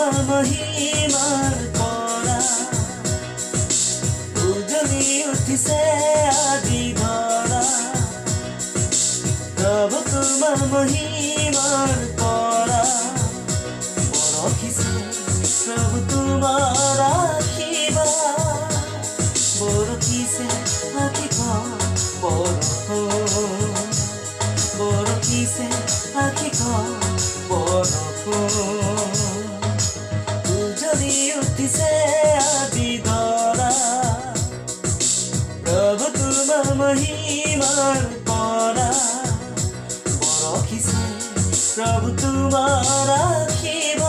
তোমাৰ মহিমাৰ পৰা উজলি উঠিছে আজি ধৰা প্ৰভু তোমাৰ মহিমাৰ পৰা বৰষিছে প্ৰভু তোমাৰ আশীৰ্বাদ বৰষিছে আশীষৰ বৰষুণ বৰষিছে আশীষৰ বৰষুণ উজলি উঠিছে আজি ধৰা প্ৰভু তোমাৰ মহিমাৰ পৰা বৰষিছে প্ৰভু তোমাৰ আশীৰ্বাদ